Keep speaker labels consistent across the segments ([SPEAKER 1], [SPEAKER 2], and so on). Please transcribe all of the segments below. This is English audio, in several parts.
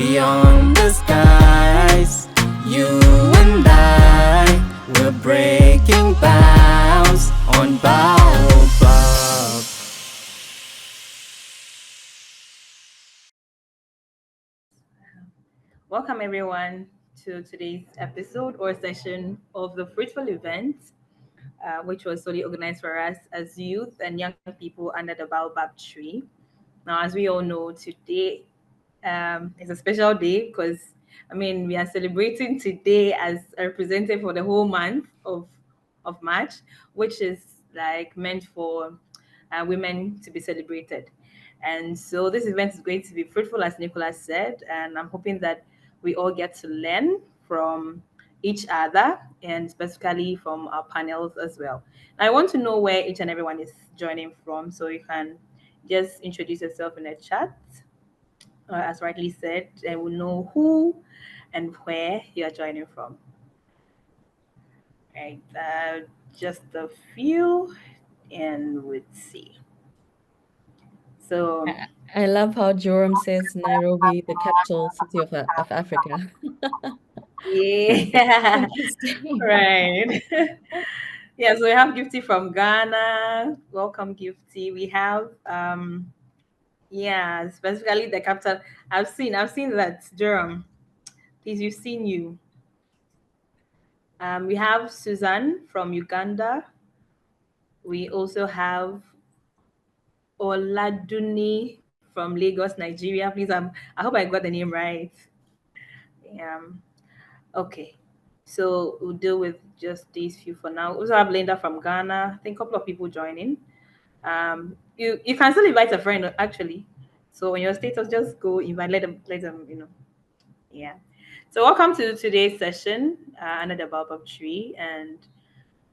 [SPEAKER 1] beyond the skies. You and I, we're breaking bounds on Baobab.
[SPEAKER 2] Welcome everyone to today's episode or session of the Fruitful event, which was solely organized for us as youth and young people under the Baobab Tree. Now, as we all know, today is a special day because, we are celebrating today as a representative for the whole month of March, which is like meant for women to be celebrated. And so this event is going to be fruitful, as Nicholas said, and I'm hoping that we all get to learn from each other and specifically from our panels as well. I want to know where each and everyone is joining from, so you can just introduce yourself in the chat, as rightly said, and we'll know who and where you are joining from. Right, just a few, and we'll see. So,
[SPEAKER 3] I love how Jerome says Nairobi, the capital city of Africa.
[SPEAKER 2] yeah,
[SPEAKER 3] Interesting.
[SPEAKER 2] right. Yeah, so we have Gifty from Ghana. Welcome, Gifty. We have yeah, specifically the capital. I've seen that, Jerome. Please, we've seen you. We have Suzanne from Uganda. We also have Oladuni from Lagos, Nigeria. Please, I hope I got the name right. Um, okay. So we'll deal with just these few for now. We also have Linda from Ghana. I think a couple of people joining. You can still invite a friend actually. So on your status, just go invite, let them. Yeah. So welcome to today's session under the Baobab Tree, and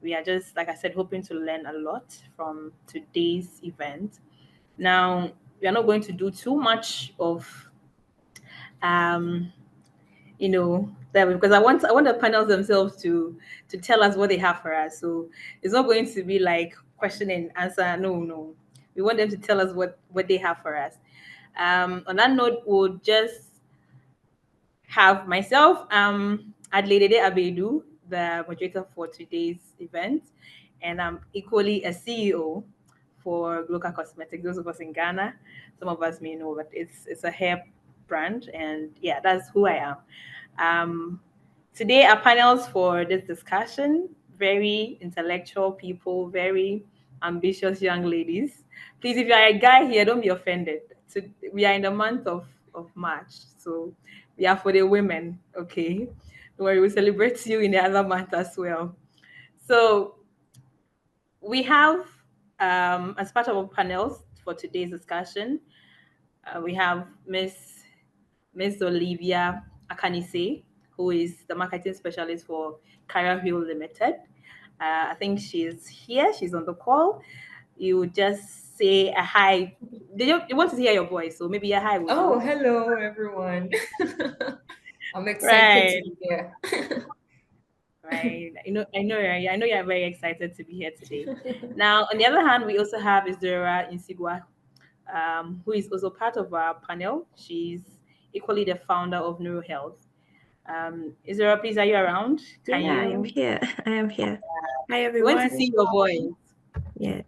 [SPEAKER 2] we are just, like I said, hoping to learn a lot from today's event. Now, we are not going to do too much of, um, that, because I want the panels themselves to tell us what they have for us. So it's not going to be like question and answer. No, no. We want them to tell us what they have for us. On that note, we'll just have myself, Adelaide Abedu, the moderator for today's event, and I'm equally a CEO for Gloca Cosmetics. Those of us in Ghana, some of us may know, but it's a hair brand, and yeah, that's who I am. Um, Today, our panels for this discussion, very intellectual people, very ambitious young ladies. Please, if you're a guy here, don't be offended. So we are in the month of March, so we are for the women, okay? Don't worry, we celebrate you in the other month as well. So we have, as part of our panels for today's discussion, we have Miss Olivia Akanise, who is the marketing specialist for Career Hill Limited. I think she's here. She's on the call. You just say a hi. You want to hear your voice, so maybe a hi will
[SPEAKER 4] Oh,
[SPEAKER 2] do.
[SPEAKER 4] hello everyone. I'm excited to
[SPEAKER 2] Right,
[SPEAKER 4] be here.
[SPEAKER 2] right. Right? I know you're very excited to be here today. Now, on the other hand, we also have Izura Insigwa, who is also part of our panel. She's equally the founder of Neuro Health. Izura, please, are you around?
[SPEAKER 5] Yeah,
[SPEAKER 2] Can
[SPEAKER 5] yeah, I am
[SPEAKER 2] you?
[SPEAKER 5] here. I am here. Hi,
[SPEAKER 2] We want to
[SPEAKER 5] everyone.
[SPEAKER 2] see your voice.
[SPEAKER 5] Yeah.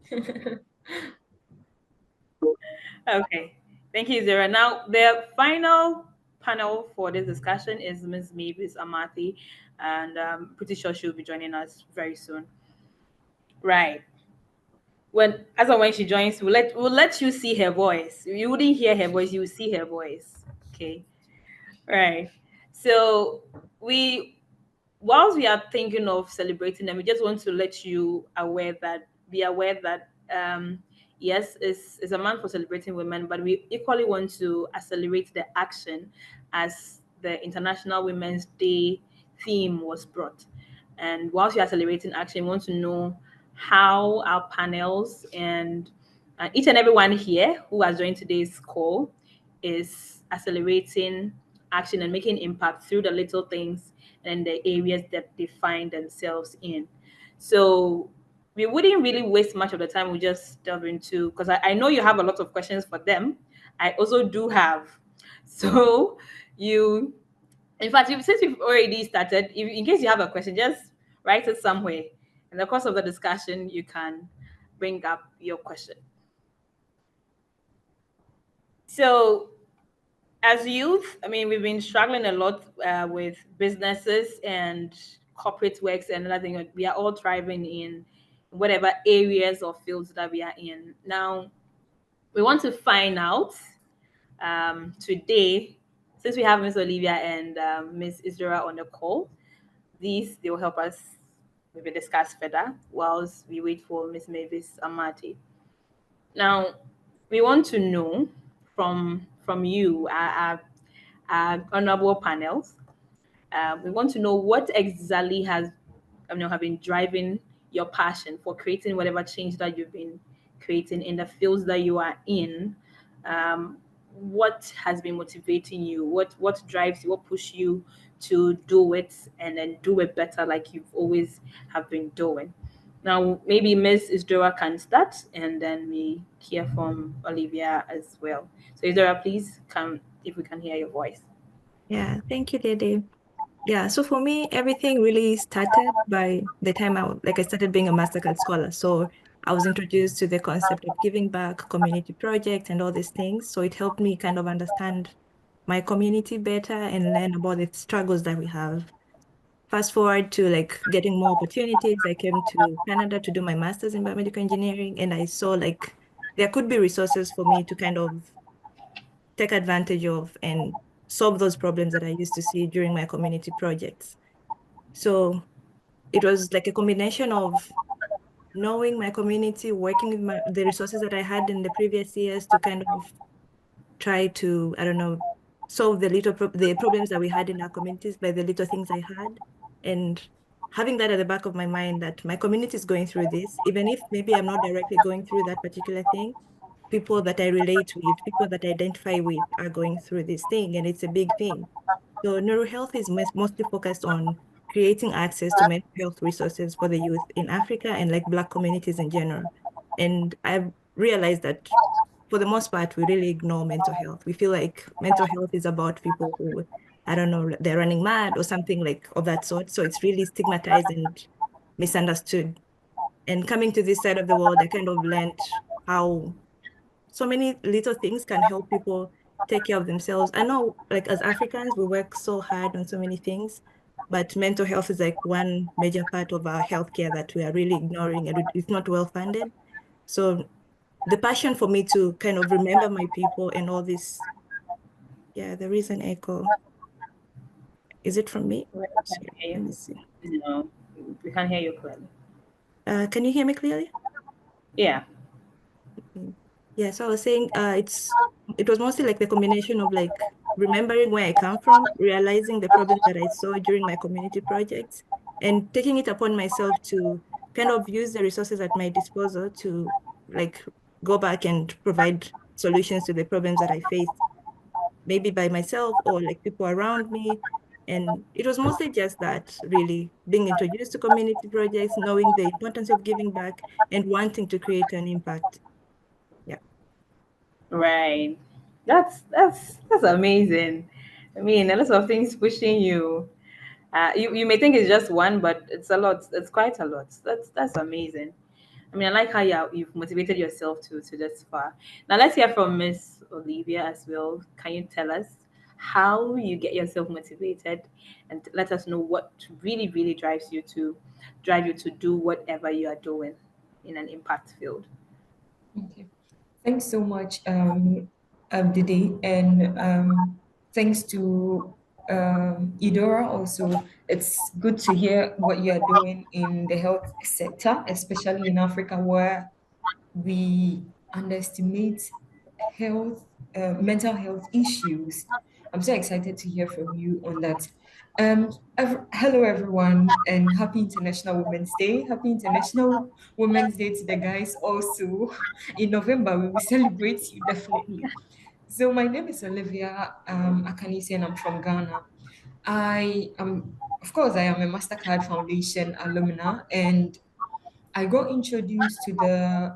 [SPEAKER 2] Okay. Thank you, Zara. Now, the final panel for this discussion is Ms. Mavis Amathi, and I'm pretty sure she'll be joining us very soon. Right. When she joins, we'll let you see her voice. You wouldn't hear her voice, you will see her voice. Okay. Right. So we whilst we are thinking of celebrating them, we just want to let you be aware that yes, it's a month for celebrating women, but we equally want to accelerate the action as the International Women's Day theme was brought. And whilst we are celebrating action, we want to know how our panels and each and everyone here who has joined today's call is accelerating action and making impact through the little things and the areas that they find themselves in. So we wouldn't really waste much of the time. We just delve into, because I know you have a lot of questions for them. I also do have. So you, in fact, since you've already started, if, in case you have a question, just write it somewhere. In the course of the discussion, you can bring up your question. So, as youth, I mean, we've been struggling a lot with businesses and corporate works and other things. We are all thriving in whatever areas or fields that we are in. Now, we want to find out today, since we have Miss Olivia and Miss Israel on the call, they will help us maybe discuss further whilst we wait for Miss Mavis Amati. Now, we want to know from you, our honorable panels. We want to know what exactly has, have been driving your passion for creating whatever change that you've been creating in the fields that you are in. What has been motivating you? What drives you? What pushes you to do it and then do it better, like you've always have been doing? Now, maybe Miss Isdora can start, and then we hear from Olivia as well. So, Isdora, please come if we can hear your voice.
[SPEAKER 5] Yeah, thank you, Dede. Yeah, so for me, everything really started by the time I started being a Mastercard scholar. So I was introduced to the concept of giving back, community projects, and all these things. So it helped me kind of understand my community better and learn about the struggles that we have. Fast forward to like getting more opportunities. I came to Canada to do my master's in biomedical engineering, and I saw like there could be resources for me to kind of take advantage of and solve those problems that I used to see during my community projects. So it was like a combination of knowing my community, working with the resources that I had in the previous years to kind of try to, I don't know, solve the problems that we had in our communities by the little things I had. And having that at the back of my mind that my community is going through this, even if maybe I'm not directly going through that particular thing, people that I relate with, people that I identify with are going through this thing, and it's a big thing. So neurohealth is mostly focused on creating access to mental health resources for the youth in Africa and like Black communities in general. And I've realized that for the most part, we really ignore mental health. We feel like mental health is about people who, I don't know, they're running mad or something like of that sort. So it's really stigmatized and misunderstood. And coming to this side of the world, I kind of learned how so many little things can help people take care of themselves. I know, like as Africans, we work so hard on so many things, but mental health is like one major part of our healthcare that we are really ignoring and it's not well funded. So the passion for me to kind of remember my people and all this, yeah, there is an echo. Is it from me?
[SPEAKER 2] We can
[SPEAKER 5] Sorry,
[SPEAKER 2] hear
[SPEAKER 5] let
[SPEAKER 2] you.
[SPEAKER 5] me see.
[SPEAKER 2] No, we can hear you clearly.
[SPEAKER 5] Can you hear me clearly?
[SPEAKER 2] Yeah.
[SPEAKER 5] Mm. Yeah, so I was saying it was mostly like the combination of like remembering where I come from, realizing the problems that I saw during my community projects, and taking it upon myself to kind of use the resources at my disposal to like go back and provide solutions to the problems that I faced, maybe by myself or like people around me. And it was mostly just that, really, being introduced to community projects, knowing the importance of giving back, and wanting to create an impact. Yeah.
[SPEAKER 2] Right. That's amazing. I mean, a lot of things pushing you. You may think it's just one, but it's a lot. It's quite a lot. That's amazing. I mean, I like how you've motivated yourself to this far. Now let's hear from Miss Olivia as well. Can you tell us how you get yourself motivated, and let us know what really drive you to do whatever you are doing in an impact field?
[SPEAKER 4] Okay. Thanks so much, Didi, and thanks to Idora also. It's good to hear what you are doing in the health sector, especially in Africa, where we underestimate health, mental health issues. I'm so excited to hear from you on that. Hello, everyone, and happy International Women's Day. Happy International Women's Day to the guys also. In November, we will celebrate you definitely. So, my name is Olivia Akanisi, and I'm from Ghana. I am, of course, I am a MasterCard Foundation alumna, and I got introduced to the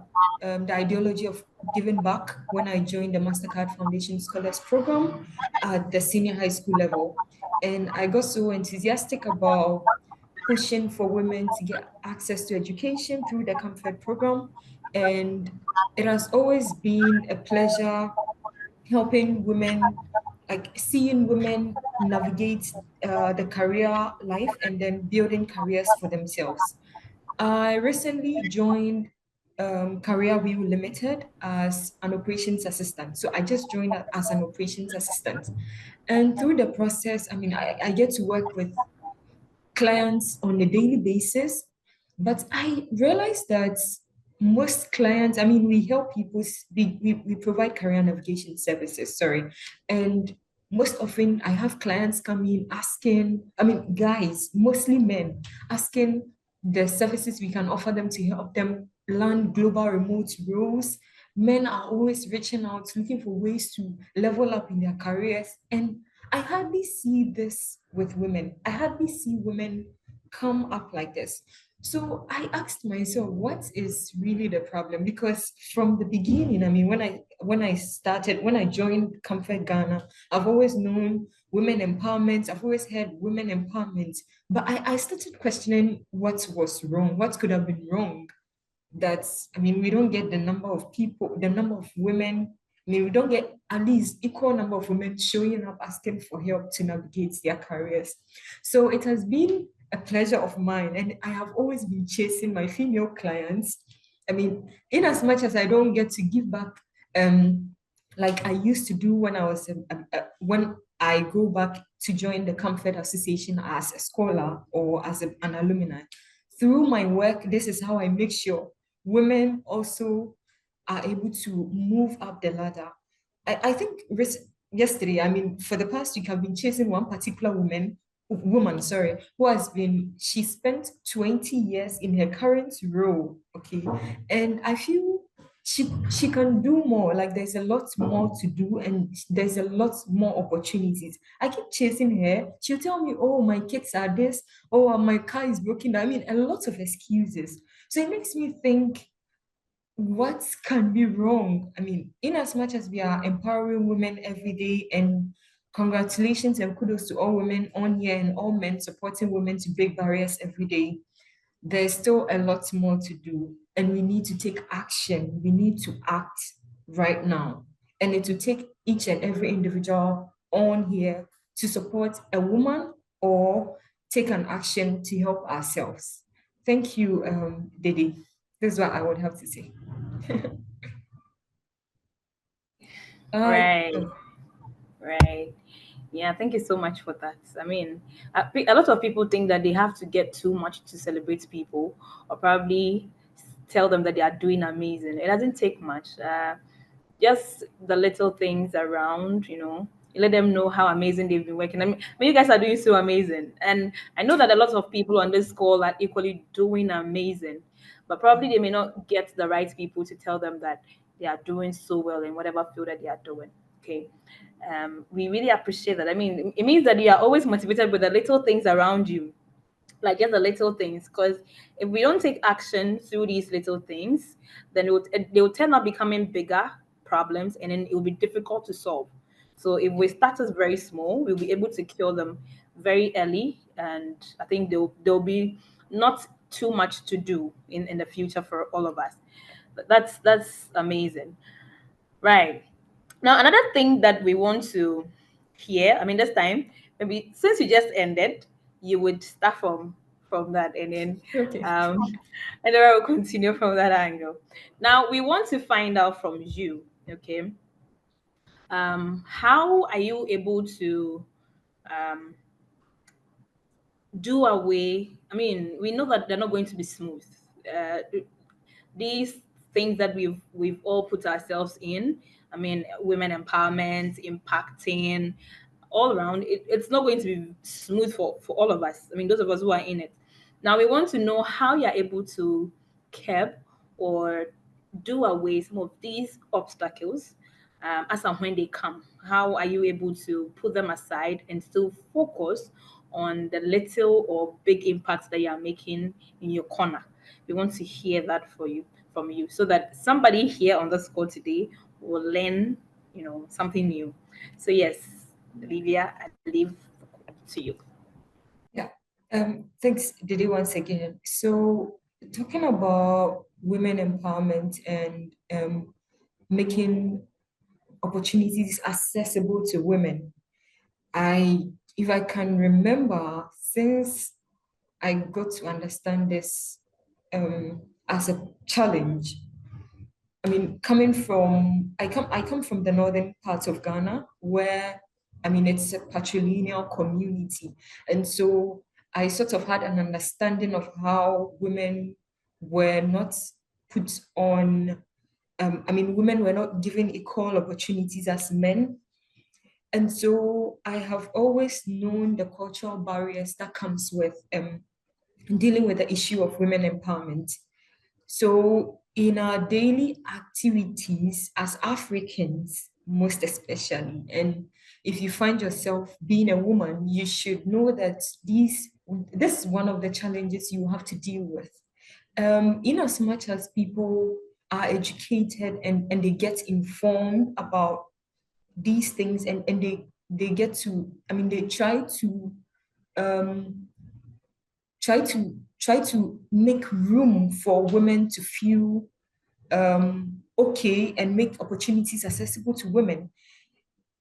[SPEAKER 4] ideology of giving back when I joined the Mastercard Foundation Scholars Program at the senior high school level. And I got so enthusiastic about pushing for women to get access to education through the Comfort program. And it has always been a pleasure helping women, like seeing women navigate the career life and then building careers for themselves. I recently joined Career Wheel Limited as an operations assistant. So I just joined as an operations assistant. And through the process, I mean, I get to work with clients on a daily basis. But I realized that most clients, I mean, we help people, we provide career navigation services, sorry. And most often I have clients come in asking, I mean, guys, mostly men, asking the services we can offer them to help them land global remote roles. Men are always reaching out, looking for ways to level up in their careers. And I hardly see this with women. I hardly see women come up like this. So I asked myself, what is really the problem? Because from the beginning, I mean, when I joined Comfort Ghana, I've always known women empowerment. I've always heard women empowerment. But I started questioning what was wrong, what could have been wrong. That's, I mean, we don't get the number of people, the number of women. I mean, we don't get at least equal number of women showing up asking for help to navigate their careers. So it has been a pleasure of mine, and I have always been chasing my female clients. I mean, in as much as I don't get to give back, like I used to do when I was when I go back to join the Comfort Association as a scholar or as an alumni. Through my work, this is how I make sure women also are able to move up the ladder. I think yesterday, I mean, for the past week, I've been chasing one particular woman, sorry, who has been, she spent 20 years in her current role, okay? And I feel she can do more, like there's a lot more to do and there's a lot more opportunities. I keep chasing her. She'll tell me, oh, my kids are this, oh, my car is broken down. I mean, a lot of excuses. So it makes me think, what can be wrong? I mean, in as much as we are empowering women every day, and congratulations and kudos to all women on here and all men supporting women to break barriers every day, there's still a lot more to do. And we need to take action. We need to act right now. And it will take each and every individual on here to support a woman or take an action to help ourselves. Thank you, Didi. This is what I would have to say.
[SPEAKER 2] Right.
[SPEAKER 4] Oh,
[SPEAKER 2] Right. Yeah, thank you so much for that. I mean, a lot of people think that they have to get too much to celebrate people or probably tell them that they are doing amazing. It doesn't take much. Just the little things around, you let them know how amazing they've been working. I mean, you guys are doing so amazing. And I know that a lot of people on this call are equally doing amazing, but probably they may not get the right people to tell them that they are doing so well in whatever field that they are doing. Okay. We really appreciate that. I mean, it means that you are always motivated with the little things around you, like just the little things. Because if we don't take action through these little things, then they will turn out becoming bigger problems, and then it will be difficult to solve. So if we start us very small, we'll be able to cure them very early, and I think there'll be not too much to do in the future for all of us. But that's amazing. Right. Now, another thing that we want to hear, I mean, this time, maybe since you just ended, you would start from that, and then
[SPEAKER 4] okay.
[SPEAKER 2] um, and then I will continue from that angle. Now, we want to find out from you, okay? How are you able to um, do away? I mean, we know that they're not going to be smooth. Uh, these things that we've all put ourselves in, I mean, women empowerment, impacting all around, it's not going to be smooth for all of us. I mean, those of us who are in it. Now we want to know how you're able to curb or do away some of these obstacles, as and when they come. How are you able to put them aside and still focus on the little or big impacts that you are making in your corner? We want to hear that from you, so that somebody here on this call today will learn, something new. So yes, Olivia, I leave to you.
[SPEAKER 4] Yeah. Thanks, Didi, once again. So, talking about women empowerment and making opportunities accessible to women, if I can remember, since I got to understand this as a challenge. I mean, I come from the northern part of Ghana, where I mean it's a patrilineal community, and so I sort of had an understanding of how women were not put on. I mean, women were not given equal opportunities as men, and so I have always known the cultural barriers that comes with dealing with the issue of women empowerment. So, in our daily activities as Africans, most especially, and if you find yourself being a woman, you should know that this is one of the challenges you have to deal with. In as much as people are educated and they get informed about these things and they get to, I mean, they um, try to make room for women to feel okay and make opportunities accessible to women.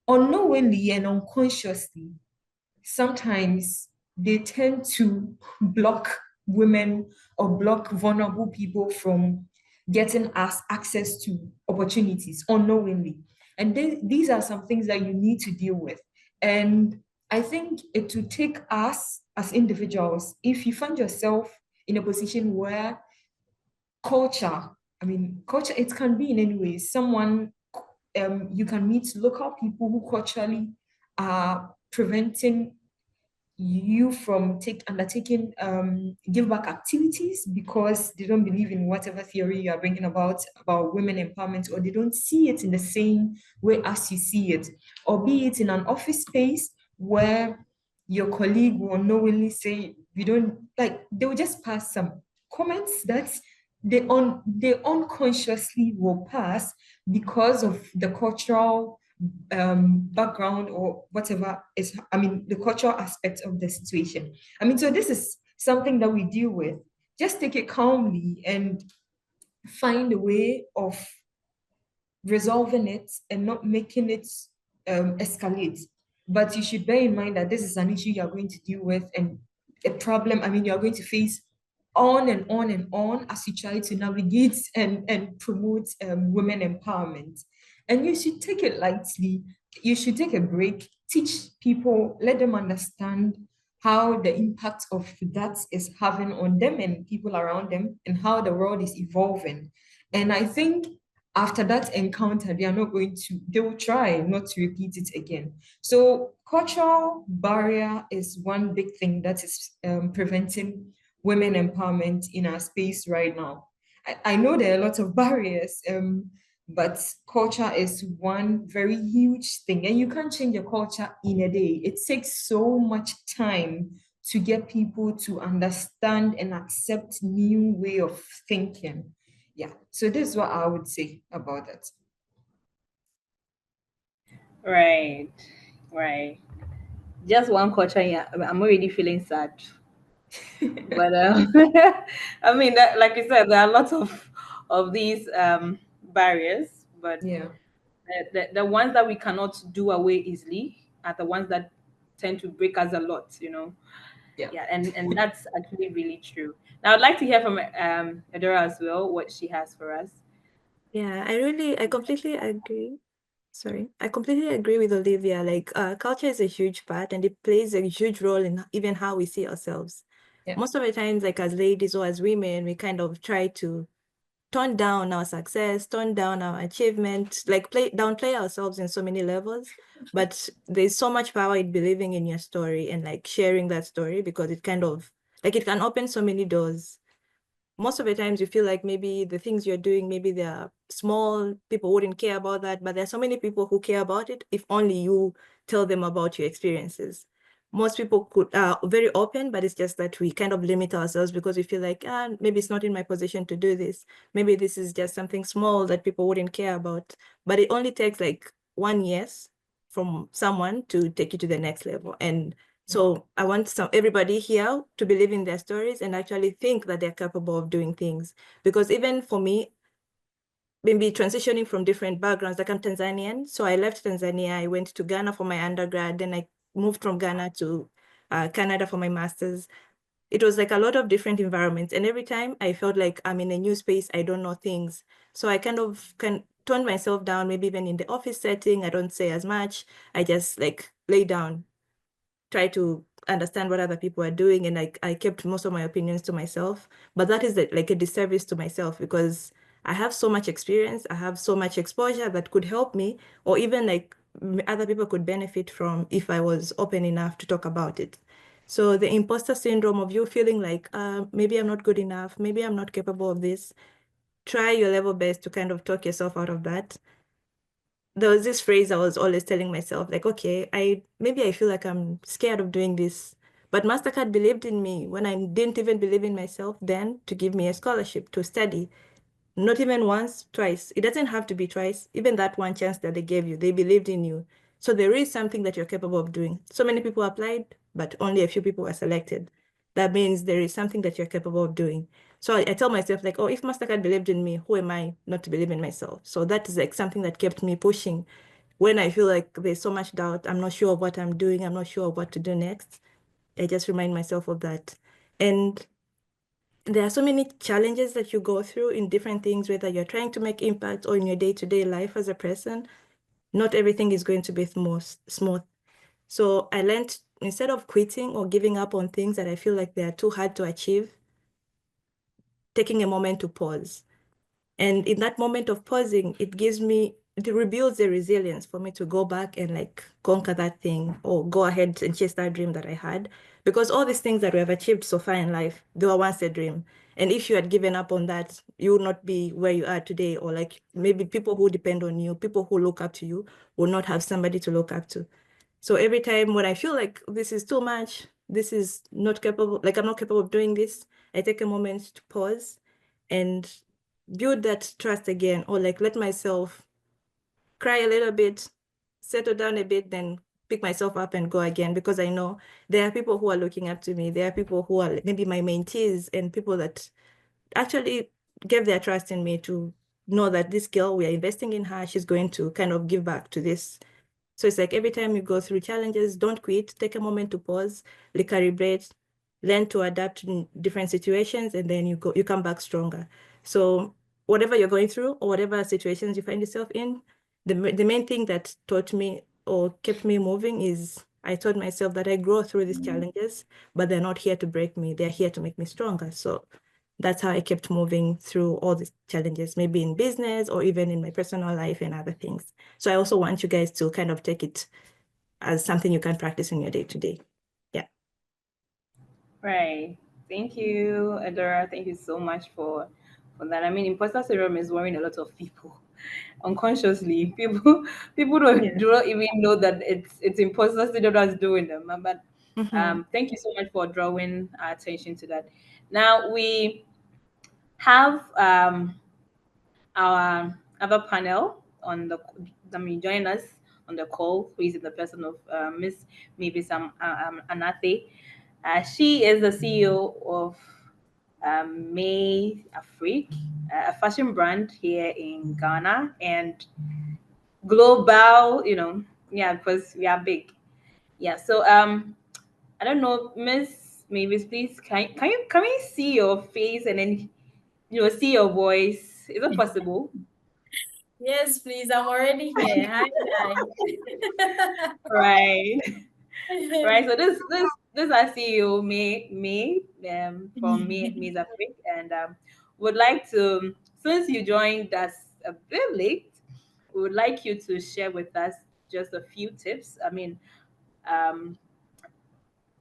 [SPEAKER 4] Unknowingly and unconsciously, sometimes they tend to block women or block vulnerable people from getting access to opportunities unknowingly. And these are some things that you need to deal with. And I think it will take us as individuals, if you find yourself in a position where culture, I mean, culture, it can be in any way. You can meet local people who culturally are preventing you from undertaking give back activities because they don't believe in whatever theory you are bringing about women empowerment, or they don't see it in the same way as you see it, or be it in an office space where your colleague will knowingly say we don't like, they will just pass some comments that they unconsciously will pass because of the cultural background or whatever is, I mean, the cultural aspect of the situation. I mean, so this is something that we deal with. Just take it calmly and find a way of resolving it and not making it escalate. But you should bear in mind that this is an issue you're going to deal with and a problem, I mean, you're going to face on and on and on as you try to navigate and promote women empowerment. And you should take it lightly. You should take a break, teach people, let them understand how the impact of that is having on them and people around them and how the world is evolving. And I think after that encounter, they will try not to repeat it again. So cultural barrier is one big thing that is preventing women empowerment in our space right now. I know there are a lot of barriers, but culture is one very huge thing, and you can't change a culture in a day. It takes so much time to get people to understand and accept new way of thinking. Yeah, so this is what I would say about that.
[SPEAKER 2] Right, right. Just one culture, yeah. I'm already feeling sad. But I mean, like you said, there are lots of these barriers, but
[SPEAKER 4] Yeah.
[SPEAKER 2] the ones that we cannot do away easily are the ones that tend to break us a lot.
[SPEAKER 4] Yeah.
[SPEAKER 2] Yeah, and that's actually really true. Now, I'd like to hear from Adora as well, what she has for us.
[SPEAKER 5] Yeah, I completely agree. Sorry, I completely agree with Olivia. Like, culture is a huge part, and it plays a huge role in even how we see ourselves.
[SPEAKER 4] Yeah.
[SPEAKER 5] Most of the times, like as ladies or as women, we kind of try to tone down our success, tone down our achievement, like downplay ourselves in so many levels. But there's so much power in believing in your story and like sharing that story, because it kind of like it can open so many doors. Most of the times you feel like maybe the things you're doing, maybe they're small, people wouldn't care about that, but there's so many people who care about it if only you tell them about your experiences. most people could very open, but it's just that we kind of limit ourselves because we feel like maybe it's not in my position to do this. Maybe this is just something small that people wouldn't care about. But it only takes like 1 yes from someone to take you to the next level. And so I want everybody here to believe in their stories and actually think that they're capable of doing things. Because even for me, maybe transitioning from different backgrounds, like I'm Tanzanian. So I left Tanzania, I went to Ghana for my undergrad, then I moved from Ghana to Canada for my master's. It was like a lot of different environments. And every time I felt like I'm in a new space, I don't know things. So I kind of can tone myself down, maybe even in the office setting, I don't say as much. I just like lay down, try to understand what other people are doing, and I kept most of my opinions to myself. But that is like a disservice to myself because I have so much experience, I have so much exposure that could help me, or even like other people could benefit from if I was open enough to talk about it. So the imposter syndrome of you feeling like maybe I'm not good enough, maybe I'm not capable of this, try your level best to kind of talk yourself out of that. There was this phrase I was always telling myself, like, okay, maybe I feel like I'm scared of doing this. But MasterCard believed in me when I didn't even believe in myself then to give me a scholarship to study. Not even once, twice. It doesn't have to be twice. Even that one chance that they gave you, they believed in you. So there is something that you're capable of doing. So many people applied, but only a few people were selected. That means there is something that you're capable of doing. So I tell myself like, oh, if MasterCard believed in me, who am I not to believe in myself? So that is like something that kept me pushing. When I feel like there's so much doubt, I'm not sure of what I'm doing, I'm not sure of what to do next, I just remind myself of that. And there are so many challenges that you go through in different things, whether you're trying to make impact or in your day-to-day life as a person. Not everything is going to be smooth. So I learned, instead of quitting or giving up on things that I feel like they are too hard to achieve, taking a moment to pause. And in that moment of pausing, it rebuilds the resilience for me to go back and like conquer that thing or go ahead and chase that dream that I had. Because all these things that we have achieved so far in life, they were once a dream. And if you had given up on that, you would not be where you are today. Or like maybe people who depend on you, people who look up to you, will not have somebody to look up to. So every time when I feel like this is too much, this is not capable, like I'm not capable of doing this, I take a moment to pause and build that trust again, or like let myself cry a little bit, settle down a bit, then pick myself up and go again, because I know there are people who are looking up to me. There are people who are maybe my mentees and people that actually gave their trust in me to know that this girl, we are investing in her, she's going to kind of give back to this. So it's like every time you go through challenges, don't quit, take a moment to pause, recalibrate, learn to adapt in different situations, and then you come back stronger. So whatever you're going through or whatever situations you find yourself in, the main thing that taught me or kept me moving is I told myself that I grow through these challenges, but they're not here to break me. They're here to make me stronger. So that's how I kept moving through all these challenges, maybe in business or even in my personal life and other things. So I also want you guys to kind of take it as something you can practice in your day to day. Yeah.
[SPEAKER 2] Right. Thank you, Adora. Thank you so much for that. I mean, imposter syndrome is worrying a lot of people unconsciously. People
[SPEAKER 5] Yeah.
[SPEAKER 2] do not even know that it's imposter syndrome that's doing them. But
[SPEAKER 5] Mm-hmm.
[SPEAKER 2] thank you so much for drawing our attention to that. Now we have our other panel on the, I mean, join us on the call, who is in the person of Miss maybe some Anate. She is the CEO of May Afrique, a fashion brand here in Ghana and global, yeah, because we are big. Yeah. So I don't know, Miss Mavis, please can we see your face and then see your voice? Is it possible?
[SPEAKER 6] Yes, please. I'm already here. Hi, guys.
[SPEAKER 2] Right. Right. So this our CEO May from May's Africa, and would like to, since you joined us a bit late, we would like you to share with us just a few tips. I mean, um,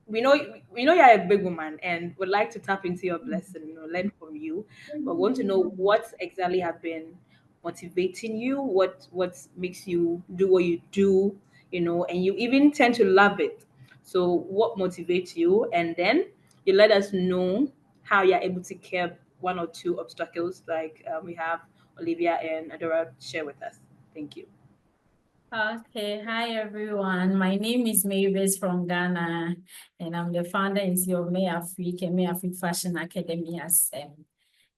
[SPEAKER 2] we know you're a big woman and would like to tap into your blessing, learn from you. But want to know what exactly have been motivating you, what makes you do what you do, and you even tend to love it. So what motivates you? And then you let us know how you're able to curb one or two obstacles like we have Olivia and Adora share with us. Thank you.
[SPEAKER 6] Okay, hi everyone. My name is Mavis from Ghana, and I'm the founder and CEO of May Afrique and May Afrique Fashion Academy, as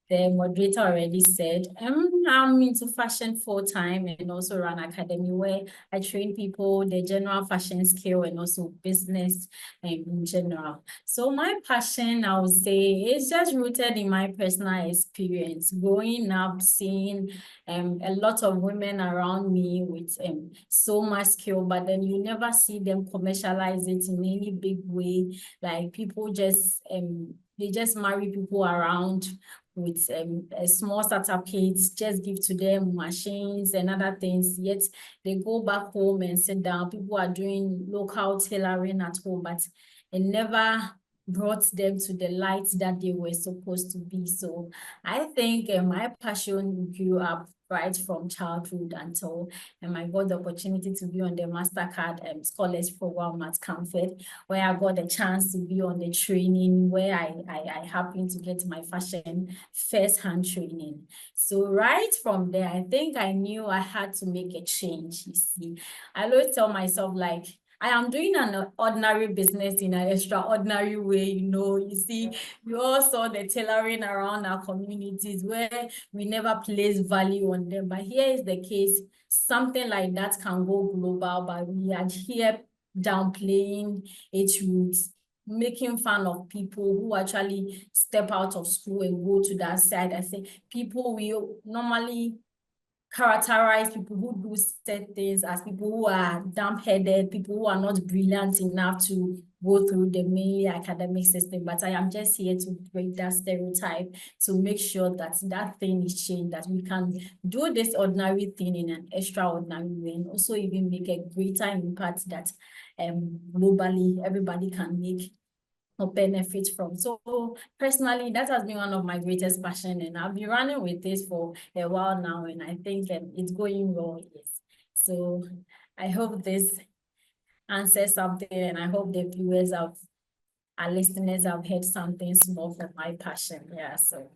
[SPEAKER 6] the moderator already said. I'm into fashion full time and also run academy where I train people the general fashion skill and also business in general. So my passion, I would say, is just rooted in my personal experience. Growing up, seeing a lot of women around me with so much skill, but then you never see them commercialize it in any big way. Like people just they just marry people around with a small startup kits, just give to them machines and other things, yet they go back home and sit down. People are doing local tailoring at home, but it never brought them to the light that they were supposed to be. So I think my passion grew up right from childhood until I got the opportunity to be on the MasterCard Scholars Program at Camfed, where I got a chance to be on the training, where I happened to get my fashion first-hand training. So right from there, I think I knew I had to make a change, you see. I always tell myself, like, I am doing an ordinary business in an extraordinary way, you see, we all saw the tailoring around our communities where we never place value on them. But here is the case, something like that can go global, but we are here downplaying its roots, making fun of people who actually step out of school and go to that side. I say people will normally characterize people who do certain things as people who are dumb-headed, people who are not brilliant enough to go through the mainly academic system. But I am just here to break that stereotype, to make sure that that thing is changed, that we can do this ordinary thing in an extraordinary way, and also even make a greater impact that globally everybody can make or benefit from. So personally, that has been one of my greatest passion, and I've been running with this for a while now, and I think it's going well. Yes. So I hope this answers something, and I hope the viewers of our listeners have heard something small from my passion. Yeah. So.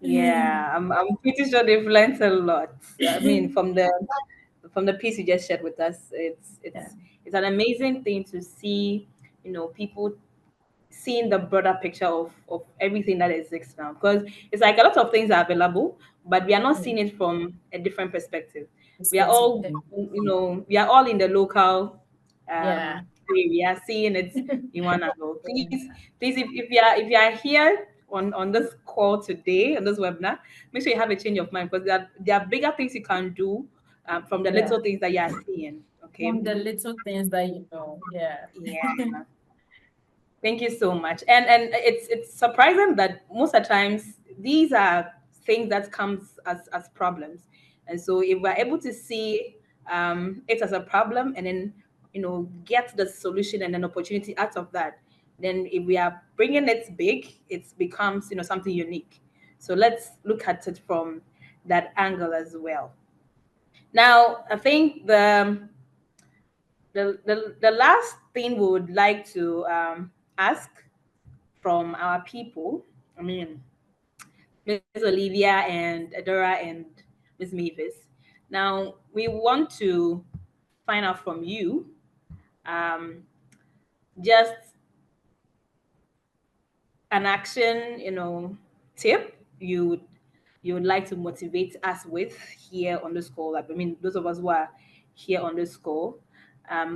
[SPEAKER 2] Yeah, I'm pretty sure they've learned a lot. I mean, from the piece you just shared with us,
[SPEAKER 6] Yeah.
[SPEAKER 2] it's an amazing thing to see, people seeing the broader picture of everything that exists now. Because it's like a lot of things are available, but we are not seeing it from a different perspective. We are all, we are all in the local
[SPEAKER 6] Yeah.
[SPEAKER 2] area seeing it in one angle. Please, if you are here on this call today, on this webinar, make sure you have a change of mind because there are bigger things you can do from the
[SPEAKER 6] Yeah.
[SPEAKER 2] little things that you are seeing. Okay.
[SPEAKER 6] From the little things that yeah.
[SPEAKER 2] Yeah. Thank you so much. And it's surprising that most of the times these are things that comes as problems. And so if we're able to see it as a problem and then get the solution and an opportunity out of that, then if we are bringing it big, it becomes something unique. So let's look at it from that angle as well. Now, I think the last thing we would like to ask from our people. I mean, Ms. Olivia and Adora and Ms. Mavis. Now, we want to find out from you um, just an action, tip you would like to motivate us with here on this call. Like, I mean, those of us who are here on this call.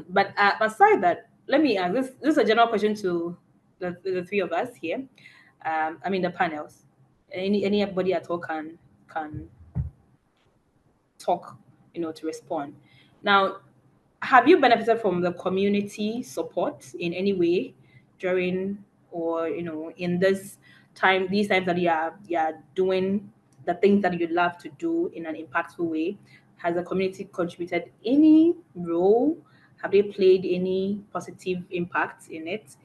[SPEAKER 2] But aside that, let me ask this is a general question to the three of us here. I mean, the panels. Anybody at all can talk, to respond. Now, have you benefited from the community support in any way during or in these times that you are doing the things that you love to do in an impactful way? Has the community contributed any role? Have they played any positive impact in it?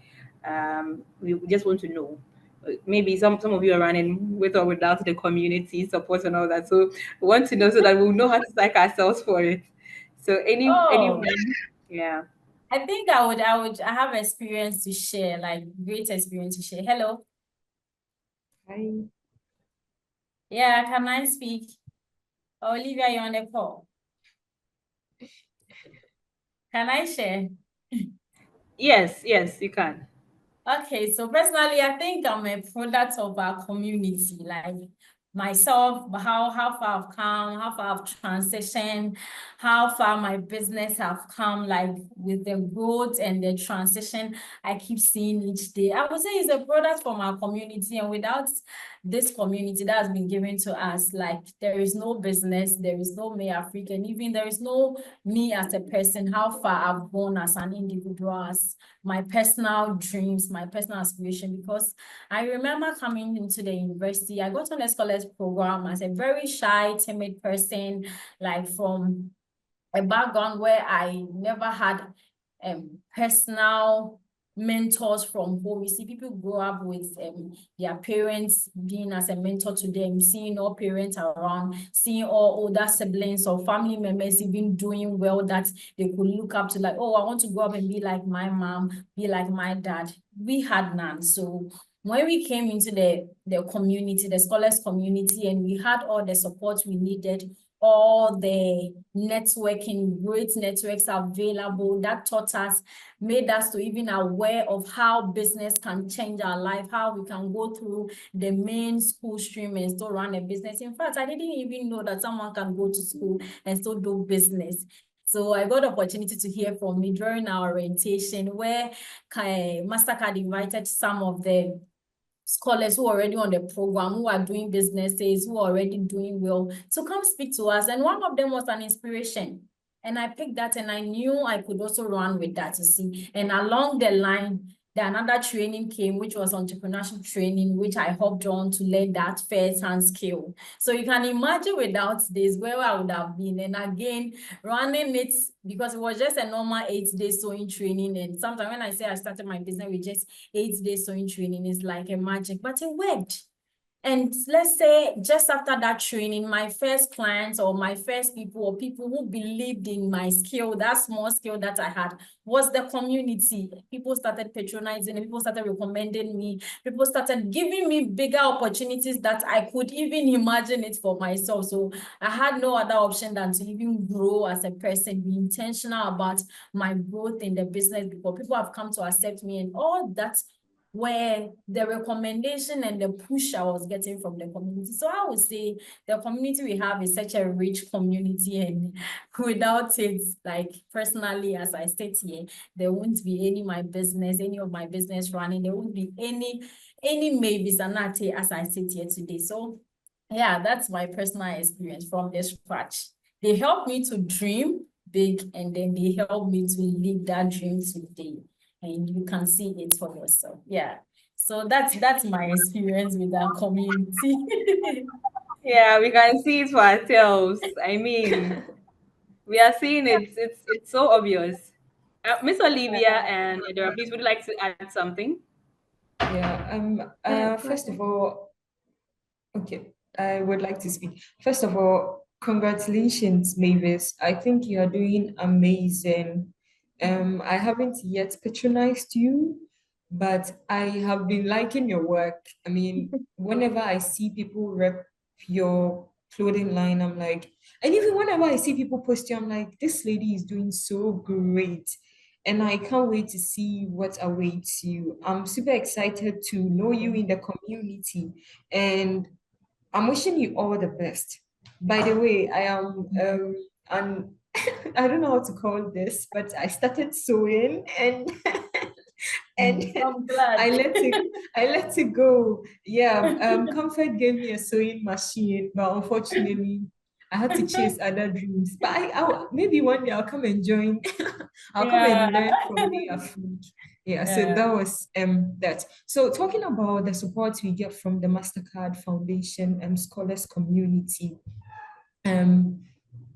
[SPEAKER 2] We just want to know. Maybe some of you are running with or without the community support and all that. So we want to know so that we'll know how to psych ourselves for it. So anyone
[SPEAKER 6] Oh,
[SPEAKER 2] Yeah.
[SPEAKER 6] I think I have experience to share, like great experience to share. Hello.
[SPEAKER 4] Hi.
[SPEAKER 6] Yeah, can I speak? Olivia, you're on the call. Can I share?
[SPEAKER 2] Yes, yes, you can.
[SPEAKER 6] Okay, so personally, I think I'm a product of our community, like myself, how far I've come, how far I've transitioned, how far my business have come, like with the growth and the transition I keep seeing each day. I would say it's a product from our community, and without this community that has been given to us, like there is no business, there is no May African, even there is no me as a person, how far I've gone as an individual, as my personal dreams, my personal aspiration, because I remember coming into the university, I got on a scholars program as a very shy, timid person, like from a background where I never had personal mentors from home. You see, people grow up with their parents being as a mentor to them, seeing all parents around, seeing all older siblings or family members even doing well that they could look up to, like, oh, I want to grow up and be like my mom, be like my dad. We had none. So when we came into the community, the scholars community, and we had all the support we needed, all the networking, great networks available that taught us, made us to even aware of how business can change our life, how we can go through the main school stream and still run a business. In fact, I didn't even know that someone can go to school and still do business. So I got the opportunity to hear from me during our orientation, where MasterCard invited some of the scholars who are already on the program, who are doing businesses, who are already doing well, to come speak to us. And one of them was an inspiration. And I picked that, and I knew I could also run with that, you see. And along the line, another training came, which was entrepreneurship training, which I hopped on to learn that first-hand skill. So you can imagine without this, where I would have been. And again, running it, because it was just a normal 8-day sewing training. And sometimes when I say I started my business with just 8-day sewing training, is like a magic, but it worked. And let's say just after that training, my first clients or my first people or people who believed in my skill, that small skill that I had, was the community. People started patronizing, people started recommending me, people started giving me bigger opportunities that I could even imagine it for myself. So I had no other option than to even grow as a person, be intentional about my growth in the business, because people have come to accept me, and all that where the recommendation and the push I was getting from the community. So I would say the community we have is such a rich community, and without it, like personally, as I sit here, there won't be any of my business running. There won't be any maybes and not as I sit here today. So yeah, that's my personal experience from the scratch. They helped me to dream big, and then they helped me to live that dream today, and you can see it for yourself. Yeah. So that's my experience with that community.
[SPEAKER 2] Yeah, we can see it for ourselves. I mean, we are seeing it. It's so obvious. Miss Olivia and Edora, please, would you like to add something?
[SPEAKER 4] Yeah.
[SPEAKER 5] Go
[SPEAKER 4] First of
[SPEAKER 5] ahead.
[SPEAKER 4] all, okay, I would like to speak. First of all, congratulations, Mavis. I think you are doing amazing. I haven't yet patronized you, but I have been liking your work. I mean, whenever I see people rep your clothing line, I'm like, and even whenever I see people post you, I'm like, this lady is doing so great. And I can't wait to see what awaits you. I'm super excited to know you in the community, and I'm wishing you all the best. By the way, I am and I don't know how to call this, but I started sewing, and and then
[SPEAKER 6] I'm glad.
[SPEAKER 4] I let it go. Yeah, Comfort gave me a sewing machine, but unfortunately I had to chase other dreams. But maybe one day I'll come and join. I'll come
[SPEAKER 6] Yeah.
[SPEAKER 4] and learn from me Afrik. Yeah, so
[SPEAKER 6] Yeah.
[SPEAKER 4] that was that. So talking about the support we get from the MasterCard Foundation and Scholars Community, um,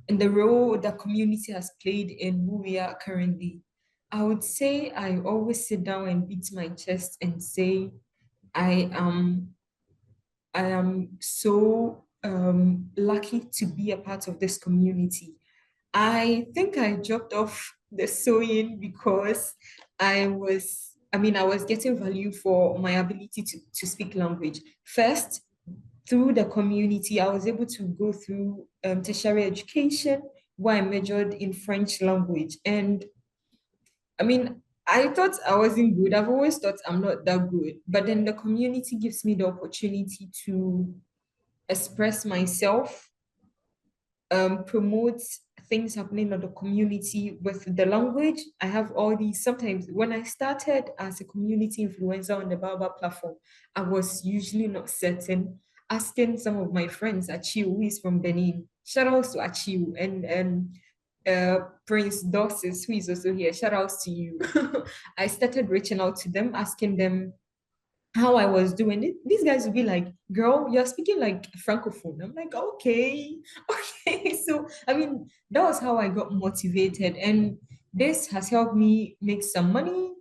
[SPEAKER 4] and the role the community has played in who we are currently, I would say I always sit down and beat my chest and say I am I am so lucky to be a part of this community. I think I dropped off the sewing because I was getting value for my ability to speak language. First, through the community, I was able to go through tertiary education where I majored in French language. And I mean, I thought I wasn't good. I've always thought I'm not that good. But then the community gives me the opportunity to express myself, promote things happening in the community with the language. I have all these. Sometimes when I started as a community influencer on the Baobab platform, I was usually not certain. Asking some of my friends, Achiu, who is from Benin, shout outs to Achiu, and Prince Dossis, who is also here, shout outs to you. I started reaching out to them, asking them how I was doing it. These guys would be like, girl, you're speaking like francophone. I'm like, okay, okay. So I mean, that was how I got motivated. And this has helped me make some money.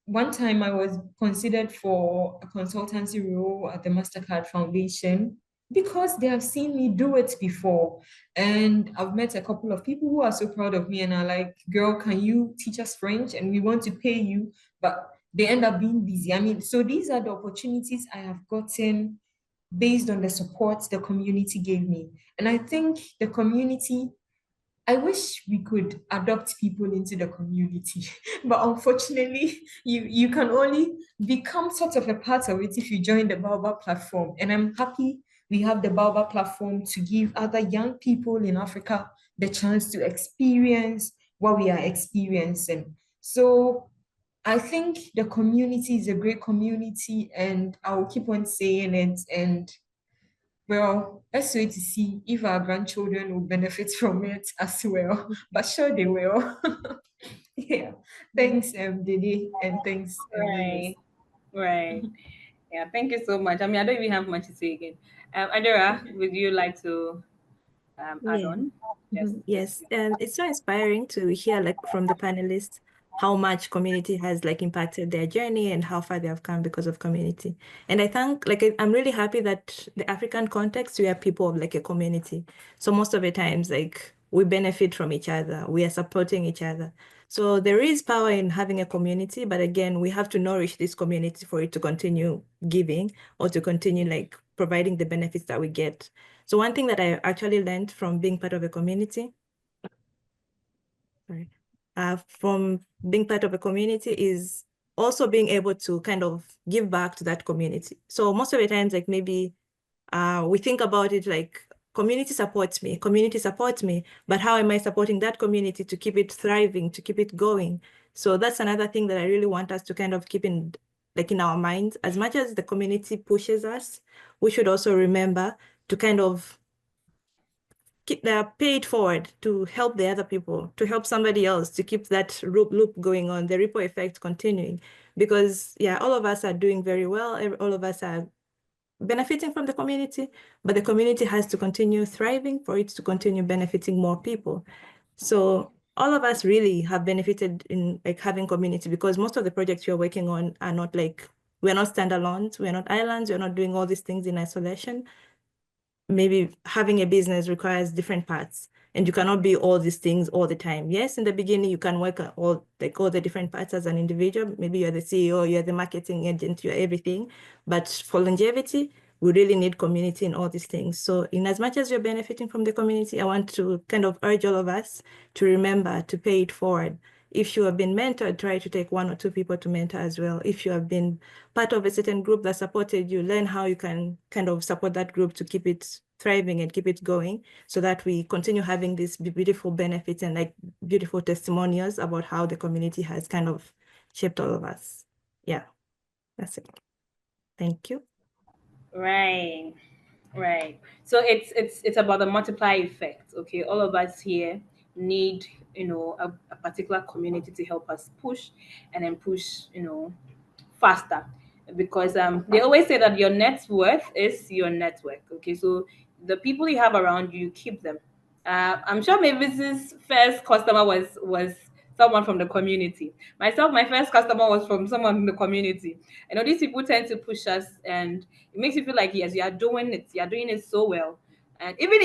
[SPEAKER 4] One time I was considered for a consultancy role at the MasterCard Foundation because they have seen me do it before. And I've met a couple of people who are so proud of me and are like, girl, can you teach us French? And we want to pay you. But they end up being busy. I mean, so these are the opportunities I have gotten based on the support the community gave me. And I think the community, I wish we could adopt people into the community, but unfortunately, you can only become sort of a part of it if you join the Baobab platform. And I'm happy we have the Baobab platform to give other young people in Africa the chance to experience what we are experiencing. So I think the community is a great community, and I will keep on saying it. And well, let's wait to see if our grandchildren will benefit from it as well. But sure they will. Yeah. Thanks, Didi, and thanks, Mavis.
[SPEAKER 2] Right. Right. Yeah, thank you so much. I mean, I don't even have much to say again. Adora, would you like to add
[SPEAKER 5] Yeah.
[SPEAKER 2] on? Yes.
[SPEAKER 5] Yes, and it's so inspiring to hear like from the panelists how much community has like impacted their journey and how far they have come because of community. And I think like I'm really happy that the African context we are people of like a community. So most of the times like we benefit from each other, we are supporting each other. So there is power in having a community, but again, we have to nourish this community for it to continue giving or to continue like providing the benefits that we get. So one thing that I actually learned from being part of a community, sorry, from being part of a community is also being able to kind of give back to that community. So most of the times, like maybe we think about it like community supports me, but how am I supporting that community to keep it thriving, to keep it going? So that's another thing that I really want us to kind of keep in like in our minds. As much as the community pushes us, we should also remember to kind of keep pay it forward to help the other people, to help somebody else, to keep that loop going on, the ripple effect continuing. Because yeah, all of us are doing very well. All of us are benefiting from the community, but the community has to continue thriving for it to continue benefiting more people. So all of us really have benefited in like having community because most of the projects we're working on are not like, we're not standalones, we're not islands, we're not doing all these things in isolation. Maybe having a business requires different parts and you cannot be all these things all the time. Yes, in the beginning, you can work at all the different parts as an individual. Maybe you're the CEO, you're the marketing agent, you're everything. But for longevity, we really need community in all these things. So in as much as you're benefiting from the community, I want to kind of urge all of us to remember to pay it forward. If you have been mentored, try to take one or two people to mentor as well. If you have been part of a certain group that supported you, learn how you can kind of support that group to keep it thriving and keep it going so that we continue having these beautiful benefits and like beautiful testimonials about how the community has kind of shaped all of us. Yeah, that's it. Thank you.
[SPEAKER 2] Right. Right. So it's about the multiply effect. Okay. All of us here need, a particular community to help us push and then push, faster. Because they always say that your net worth is your network. Okay. So the people you have around you, keep them. I'm sure maybe this first customer was someone from the community. Myself, my first customer was from someone from the community. I know these people tend to push us, and it makes you feel like yes, you are doing it so well. And even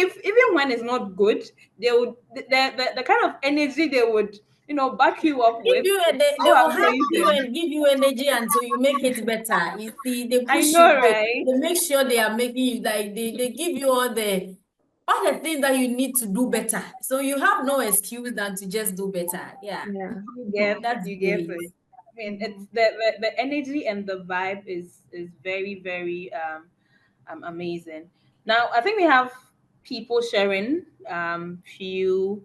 [SPEAKER 2] when it's not good, they would the kind of energy they would back you up
[SPEAKER 6] Give
[SPEAKER 2] with.
[SPEAKER 6] you
[SPEAKER 2] It's
[SPEAKER 6] they
[SPEAKER 2] so
[SPEAKER 6] will help you
[SPEAKER 2] amazing.
[SPEAKER 6] and give you energy until you make it better. You see, they
[SPEAKER 2] I
[SPEAKER 6] push
[SPEAKER 2] know,
[SPEAKER 6] you,
[SPEAKER 2] right?
[SPEAKER 6] they make sure they are making you like they give you all the things that you need to do better. So you have no excuse than to just do better. Yeah,
[SPEAKER 5] Yeah.
[SPEAKER 6] that's
[SPEAKER 2] You get
[SPEAKER 6] great.
[SPEAKER 2] it. I mean, it's the energy and the vibe is very, very amazing. Now, I think we have people sharing few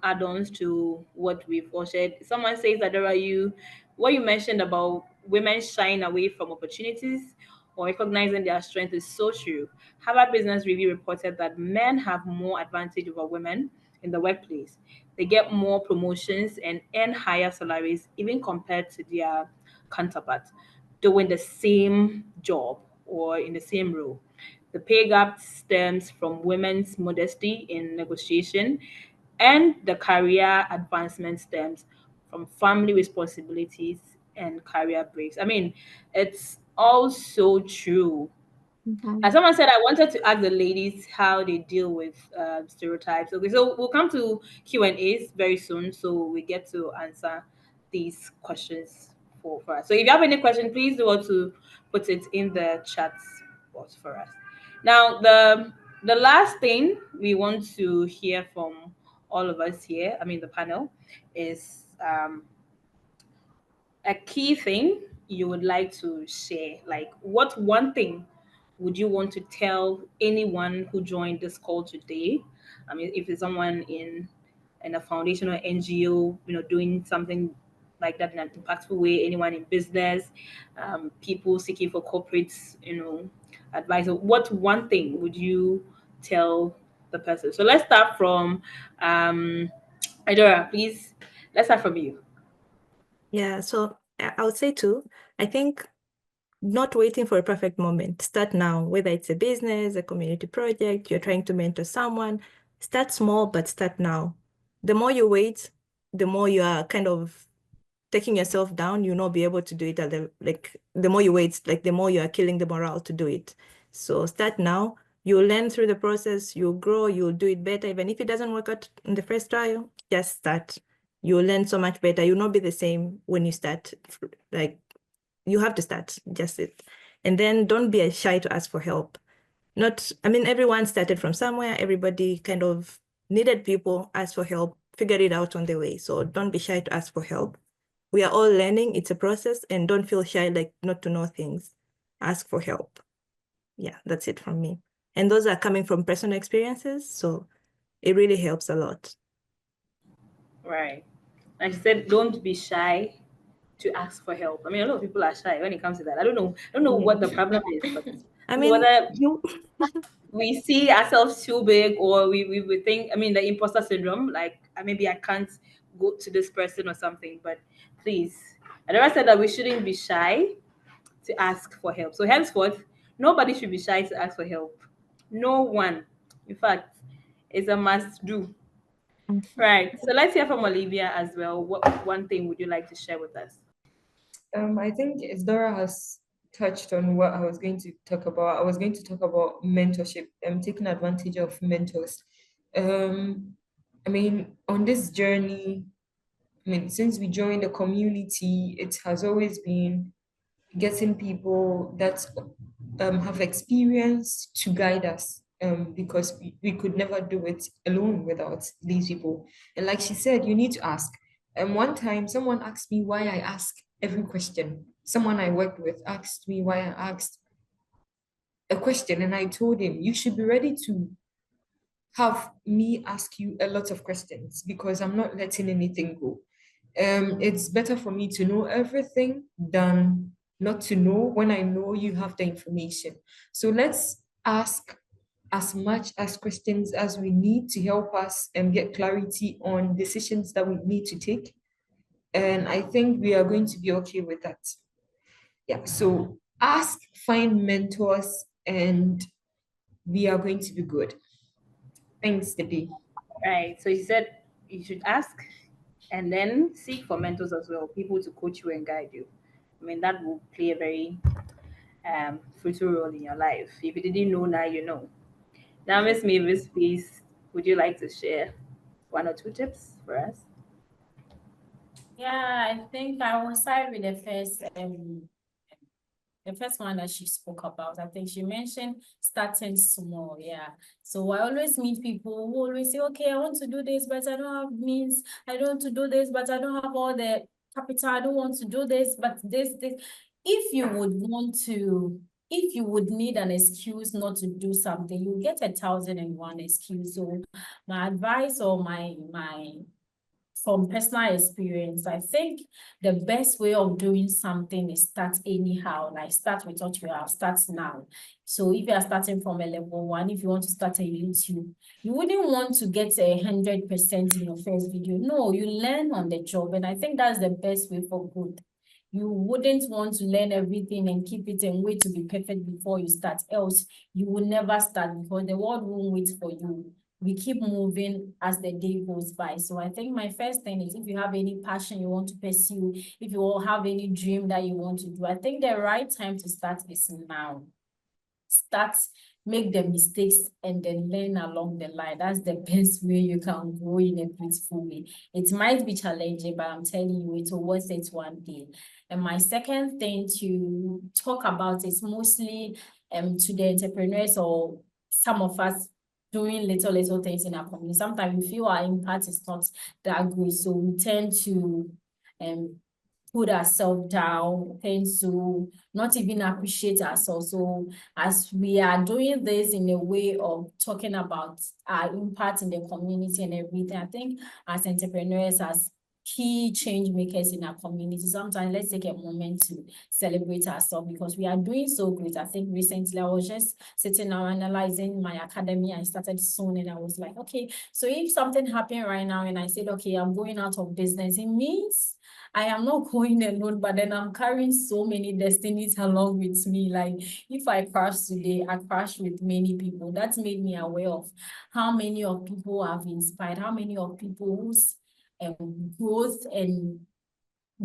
[SPEAKER 2] add-ons to what we've all shared. Someone says that there are what you mentioned about women shying away from opportunities or recognizing their strength is so true. Harvard Business Review reported that men have more advantage over women in the workplace. They get more promotions and earn higher salaries even compared to their counterparts doing the same job or in the same role. The pay gap stems from women's modesty in negotiation, and the career advancement stems from family responsibilities and career breaks. I mean, it's also true.
[SPEAKER 5] Mhm.
[SPEAKER 2] As someone said, I wanted to ask the ladies how they deal with stereotypes. Okay, so we'll come to Q&As very soon, so we get to answer these questions for us. So if you have any question, please do want to put it in the chat box for us. Now, the last thing we want to hear from all of us here, I mean the panel, is a key thing you would like to share. Like, what one thing would you want to tell anyone who joined this call today? I mean, if it's someone in a foundation or NGO, doing something like that in an impactful way, anyone in business, people seeking for corporate, advice. What one thing would you tell the person? So let's start from Idora, please. Let's start from you.
[SPEAKER 5] Yeah, so I would say too, I think not waiting for a perfect moment. Start now, whether it's a business, a community project, you're trying to mentor someone. Start small, but start now. The more you wait, the more you are kind of taking yourself down. You'll not be able to do it the more you wait, like the more you are killing the morale to do it. So start now. You'll learn through the process, you'll grow, you'll do it better. Even if it doesn't work out in the first trial, just start. You'll learn so much better. You'll not be the same when you start. Like, you have to start, just it. And then don't be shy to ask for help. Everyone started from somewhere. Everybody kind of needed people, asked for help, figured it out on the way. So don't be shy to ask for help. We are all learning. It's a process, and don't feel shy, like not to know things. Ask for help. Yeah, that's it from me. And those are coming from personal experiences. So it really helps a lot.
[SPEAKER 2] Right. Like I said, don't be shy to ask for help. I mean, a lot of people are shy when it comes to that. I don't know what the problem is, but
[SPEAKER 5] I mean,
[SPEAKER 2] whether
[SPEAKER 5] you
[SPEAKER 2] we see ourselves too big or we think, I mean, the imposter syndrome, like maybe I can't go to this person or something, but please. I never said that we shouldn't be shy to ask for help. So henceforth, nobody should be shy to ask for help. No one. In fact, it's a must do. Right. So let's hear from Olivia as well. What one thing would you like to share with us?
[SPEAKER 4] I think Isdora has touched on what I was going to talk about. I was going to talk about mentorship and taking advantage of mentors. On this journey, since we joined the community, it has always been getting people that have experience to guide us, because we could never do it alone without these people. And like she said, you need to ask. And one time, someone asked me why I ask every question. Someone I worked with asked me why I asked a question, and I told him, you should be ready to have me ask you a lot of questions because I'm not letting anything go. It's better for me to know everything than not to know when I know you have the information. So let's ask as much as questions as we need to help us and get clarity on decisions that we need to take. And I think we are going to be okay with that. Yeah. So ask, find mentors, and we are going to be good. Thanks, Debbie.
[SPEAKER 2] Right. So you said you should ask and then seek for mentors as well, people to coach you and guide you. I mean, that will play a very fruitful role in your life. If you didn't know, now you know. Now, Miss Mavis, please, would you like to share one or two tips for us?
[SPEAKER 6] Yeah, I think I will start with the first one that she spoke about. I think she mentioned starting small. Yeah. So I always meet people who always say, okay, I want to do this, but I don't have means. I don't want to do this, but I don't have all the capital. I don't want to do this, but this. If you would want to, if you would need an excuse not to do something, you get 1,001 excuse. So my advice or my from personal experience, I think the best way of doing something is start anyhow, like start with what you have, start now. So if you are starting from a level 1, if you want to start a YouTube, you wouldn't want to get 100% in your first video. No, you learn on the job. And I think that's the best way for growth. You wouldn't want to learn everything and keep it and wait to be perfect before you start. Else, you will never start because the world won't wait for you. We keep moving as the day goes by. So I think my first thing is if you have any passion you want to pursue, if you all have any dream that you want to do, I think the right time to start is now. Start, make the mistakes, and then learn along the line. That's the best way you can grow in a beautiful way. It might be challenging, but I'm telling you, it will worth it one day. And my second thing to talk about is mostly to the entrepreneurs or some of us doing little things in our community. Sometimes we feel our impact is not that good, so we tend to put ourselves down, tend to not even appreciate ourselves. So as we are doing this in a way of talking about our impact in the community and everything, I think as entrepreneurs, as key change makers in our community, sometimes let's take a moment to celebrate ourselves because we are doing so great. I think recently I was just sitting now analyzing my academy. I started soon and I was like, okay, so if something happened right now and I said, okay, I'm going out of business, it means I am not going alone, but then I'm carrying so many destinies along with me. Like if I crash today, I crash with many people. That's made me aware of how many of people I've inspired, how many of people whose growth and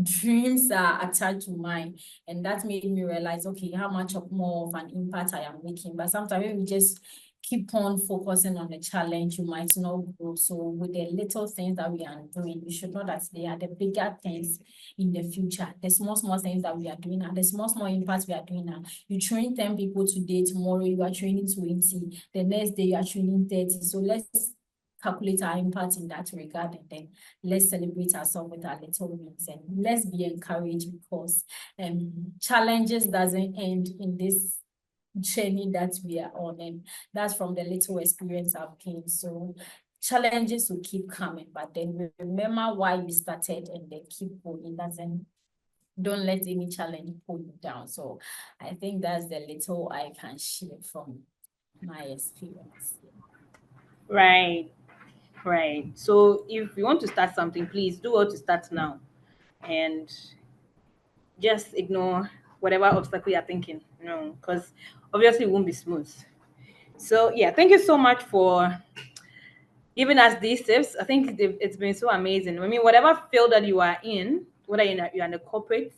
[SPEAKER 6] dreams are attached to mine. And that made me realize, okay, how much of more of an impact I am making. But sometimes when we just keep on focusing on the challenge, you might not grow. So with the little things that we are doing, you should know that they are the bigger things in the future. The small things that we are doing now, the small impacts we are doing now. You train 10 people today, tomorrow you are training 20, the next day you are training 30. So let's calculate our impact in that regard, and then let's celebrate ourselves with our little wins, and let's be encouraged because challenges doesn't end in this journey that we are on, and that's from the little experience I've gained. So challenges will keep coming, but then remember why you started and then keep going. Don't let any challenge pull you down. So I think that's the little I can share from my experience.
[SPEAKER 2] Right. Right. So if you want to start something, please do what to start now and just ignore whatever obstacle you're thinking. No, because obviously it won't be smooth. So yeah, thank you so much for giving us these tips. I think it's been so amazing. I mean, whatever field that you are in, whether you're in the corporate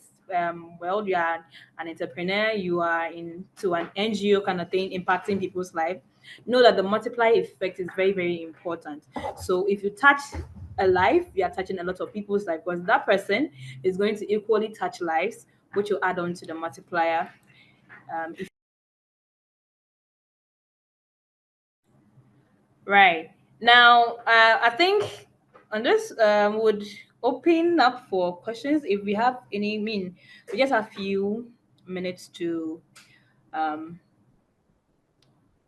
[SPEAKER 2] world, you are an entrepreneur, you are into an NGO kind of thing, impacting people's life, know that the multiplier effect is very, very important. So if you touch a life, you are touching a lot of people's life because that person is going to equally touch lives, which will add on to the multiplier. Right. Now, I think on this would open up for questions if we have any. I mean, we just have a few minutes to um,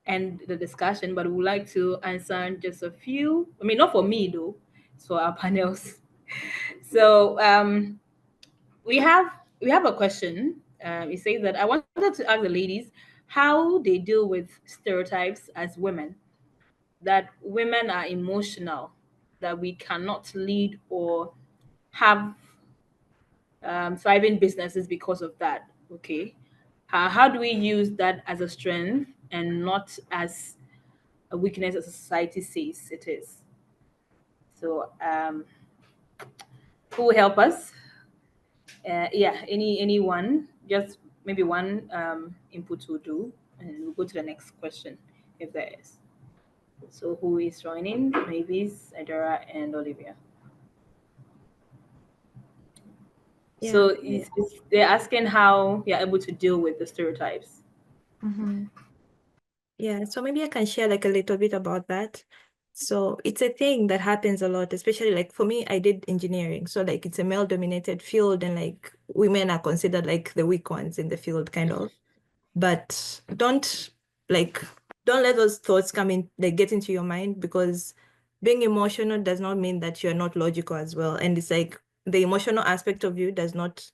[SPEAKER 2] end the discussion, but we would like to answer just a few. I mean, not for me though, it's for our panels. So we have we have a question. It says that I wanted to ask the ladies how they deal with stereotypes as women, that women are emotional, that we cannot lead or have thriving businesses because of that. Okay. How do we use that as a strength and not as a weakness as society says it is? So, who will help us? Yeah, anyone, just maybe one input will do, and we'll go to the next question if there is. So, who is joining? Mavis, Adora, and Olivia. So
[SPEAKER 5] Yeah.
[SPEAKER 2] they're asking how you're able to deal with the stereotypes.
[SPEAKER 5] Mm-hmm. Yeah, so maybe I can share like a little bit about that. So it's a thing that happens a lot, especially like for me, I did engineering. So like it's a male-dominated field and like women are considered like the weak ones in the field, kind of. But like don't let those thoughts come in, like get into your mind, because being emotional does not mean that you're not logical as well. And it's like the emotional aspect of you does not,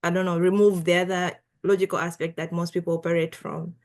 [SPEAKER 5] I don't know, remove the other logical aspect that most people operate from.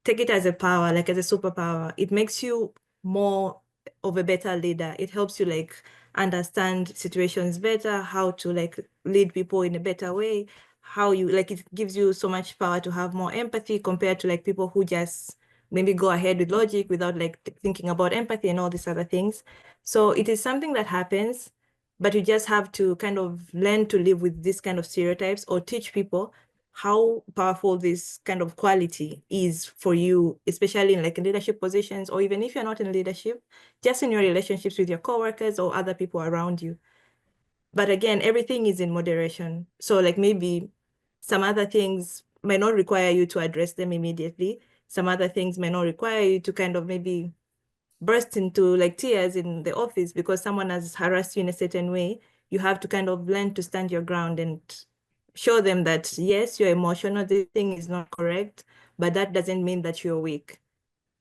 [SPEAKER 5] Take it as a power, like as a superpower. It makes you more of a better leader. It helps you like understand situations better, how to like lead people in a better way, how you like it gives you so much power to have more empathy compared to like people who just maybe go ahead with logic without like thinking about empathy and all these other things. So it is something that happens, but you just have to kind of learn to live with this kind of stereotypes or teach people how powerful this kind of quality is for you, especially in like in leadership positions, or even if you're not in leadership, just in your relationships with your coworkers or other people around you. But again, everything is in moderation. So like maybe some other things may not require you to address them immediately. Some other things may not require you to kind of maybe burst into like tears in the office because someone has harassed you in a certain way. You have to kind of learn to stand your ground and show them that yes, you're emotional, this thing is not correct, but that doesn't mean that you're weak.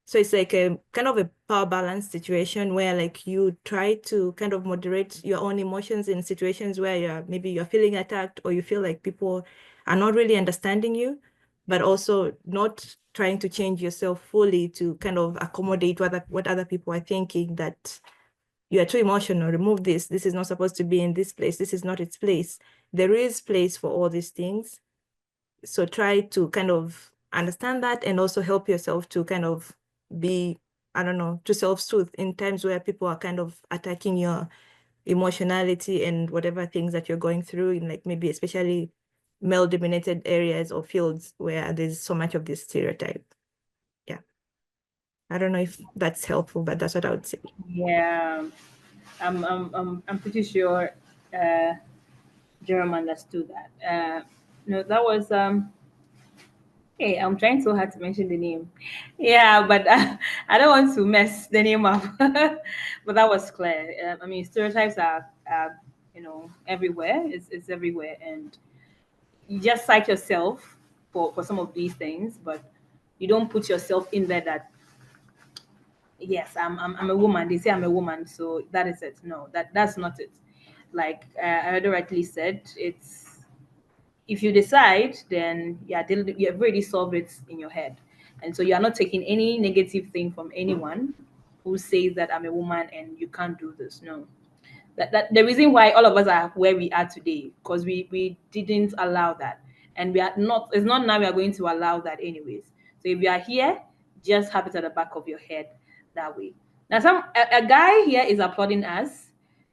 [SPEAKER 5] So it's like a kind of a power balance situation where like you try to kind of moderate your own emotions in situations where you're feeling attacked or you feel like people are not really understanding you, but also not trying to change yourself fully to kind of accommodate what other people are thinking, that you are too emotional, remove this. This is not supposed to be in this place. This is not its place. There is place for all these things. So try to kind of understand that and also help yourself to kind of be, I don't know, to self-soothe in times where people are kind of attacking your emotionality and whatever things that you're going through in like maybe especially male-dominated areas or fields where there's so much of this stereotype. Yeah. I don't know if that's helpful, but that's what I would say.
[SPEAKER 2] Yeah, I'm pretty sure Jerome understood that. No, that was Hey, I'm trying so hard to mention the name. Yeah, but I don't want to mess the name up. But that was clear. I mean, stereotypes are everywhere. It's everywhere, and you just cite yourself for some of these things, but you don't put yourself in there that yes, I'm a woman. They say I'm a woman, so that is it. No, that's not it. Like I already rightly said, it's if you decide, then you've already solved it in your head, and so you are not taking any negative thing from anyone who says that I'm a woman and you can't do this. No, that the reason why all of us are where we are today, because we didn't allow that, and we are not. It's not now we are going to allow that anyways. So if you are here, just have it at the back of your head that way. Now, a guy here is applauding us,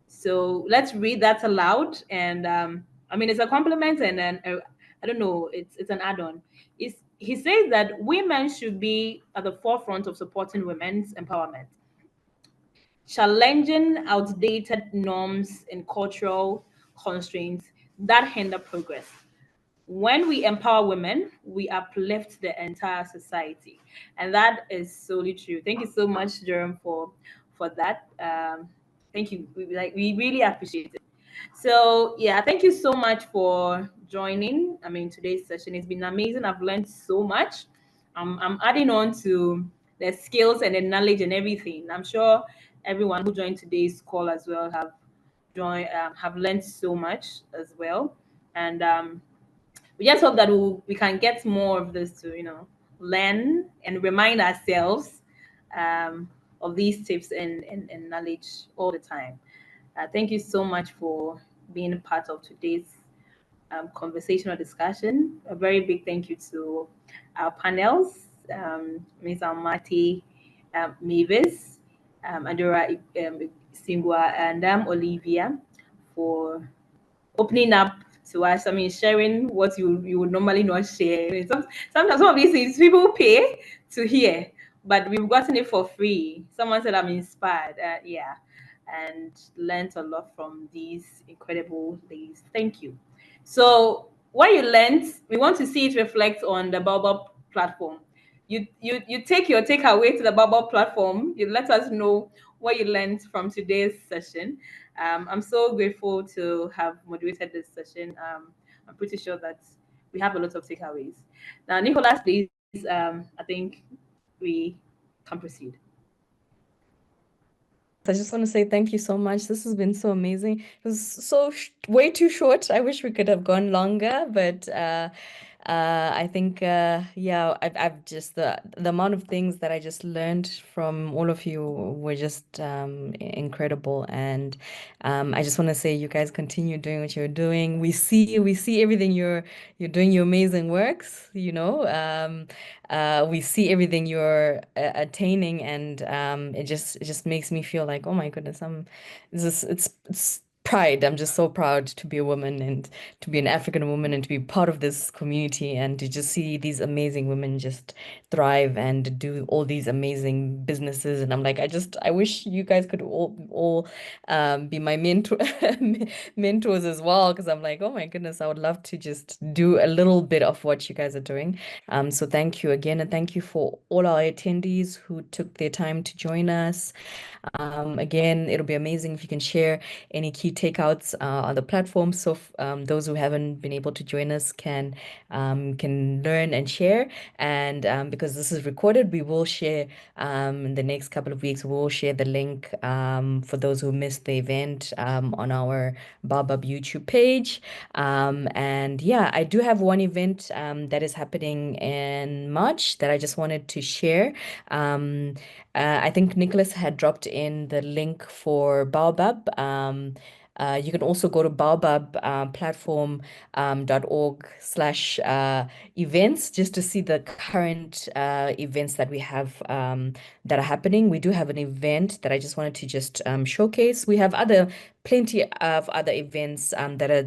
[SPEAKER 2] so let's read that aloud. And I mean, it's a compliment, and then I don't know, it's an add-on. He says that women should be at the forefront of supporting women's empowerment, challenging outdated norms and cultural constraints that hinder progress. When we empower women, we uplift the entire society, and that is solely true. Thank you so much, Jerome, for that. Thank you. We really appreciate it. So yeah, thank you so much for joining. I mean, today's session has been amazing. I've learned so much. I'm adding on to the skills and the knowledge and everything. I'm sure everyone who joined today's call as well have learned so much as well. And we just hope that we can get more of this to learn and remind ourselves um, of these tips and knowledge all the time. Thank you so much for being a part of today's conversation or discussion. A very big thank you to our panels, Ms. Almaty, Mavis, Adora Singwa, and Olivia, for opening up to us. I mean, sharing what you would normally not share. I mean, sometimes some of these things people pay to hear, but we've gotten it for free. Someone said I'm inspired. Yeah, and learned a lot from these incredible ladies. Thank you. So what you learned, we want to see it reflect on the Baobab platform. You take your takeaway to the Baobab platform. You let us know what you learned from today's session. I'm so grateful to have moderated this session. I'm pretty sure that we have a lot of takeaways. Now, Nicholas, please, I think we can proceed.
[SPEAKER 3] I just want to say thank you so much. This has been so amazing. It was way too short. I wish we could have gone longer, but I think yeah, I've just the amount of things that I just learned from all of you were just incredible, and I just want to say you guys continue doing what you're doing. We see everything you're doing, your amazing works. We see everything you're attaining, and it just makes me feel like, oh my goodness, it's pride. I'm just so proud to be a woman and to be an African woman and to be part of this community and to just see these amazing women just thrive and do all these amazing businesses. And I'm like, I wish you guys could all be my mentors as well, because I'm like, oh my goodness, I would love to just do a little bit of what you guys are doing. So thank you again, and thank you for all our attendees who took their time to join us. Again, it'll be amazing if you can share any key takeouts on the platform, so those who haven't been able to join us can learn and share. And because this is recorded, we will share in the next couple of weeks. We'll share the link for those who missed the event on our Baobab YouTube page. And yeah, I do have one event that is happening in March that I just wanted to share. I think Nicholas had dropped in the link for Baobab. You can also go to Baobab platform.org/events just to see the current events that we have that are happening. We do have an event that I just wanted to just showcase. We have plenty of other events that are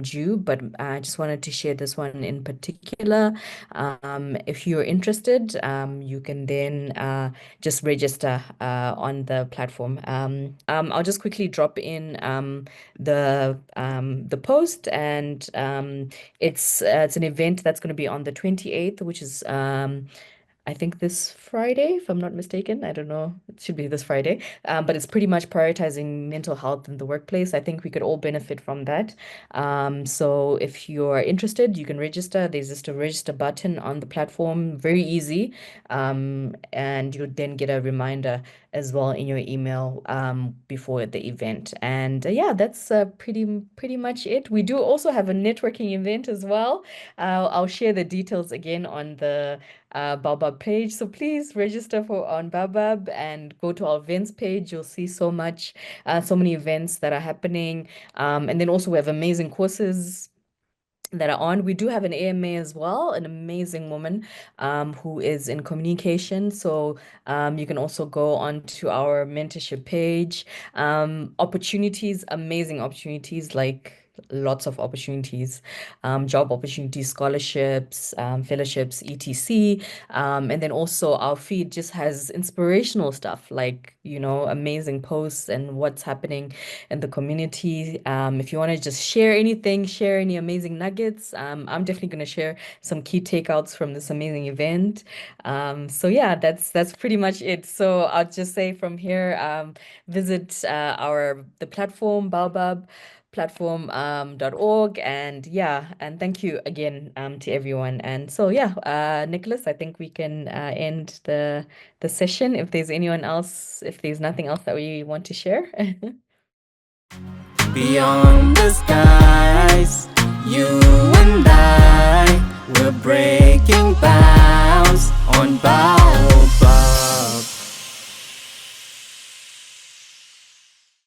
[SPEAKER 3] due, but I just wanted to share this one in particular. If you're interested, you can then just register on the platform. I'll just quickly drop in the post, and it's an event that's going to be on the 28th, which is I think this Friday, if I'm not mistaken. I don't know. It should be this Friday. But it's pretty much prioritizing mental health in the workplace. I think we could all benefit from that. So if you're interested, you can register. There's just a register button on the platform, very easy. And you'll then get a reminder as well in your email before the event. And yeah, that's pretty much it. We do also have a networking event as well. I'll share the details again on the Baobab page. So please register on Baobab and go to our events page. You'll see so many events that are happening. And then also we have amazing courses that are on. We do have an AMA as well, an amazing woman who is in communication. So you can also go on to our mentorship page. Opportunities, amazing opportunities, like lots of opportunities, job opportunities, scholarships, fellowships, etc. And then also our feed just has inspirational stuff, like, amazing posts and what's happening in the community. If you want to just share anything, share any amazing nuggets, I'm definitely going to share some key takeouts from this amazing event. So yeah, that's pretty much it. So I'll just say from here, visit the platform, Baobab platform.org, and yeah, and thank you again to everyone. And so yeah, Nicholas, I think we can end the session if there's nothing else that we want to share.
[SPEAKER 1] Beyond the skies, you and I, we're breaking bounds on bounds.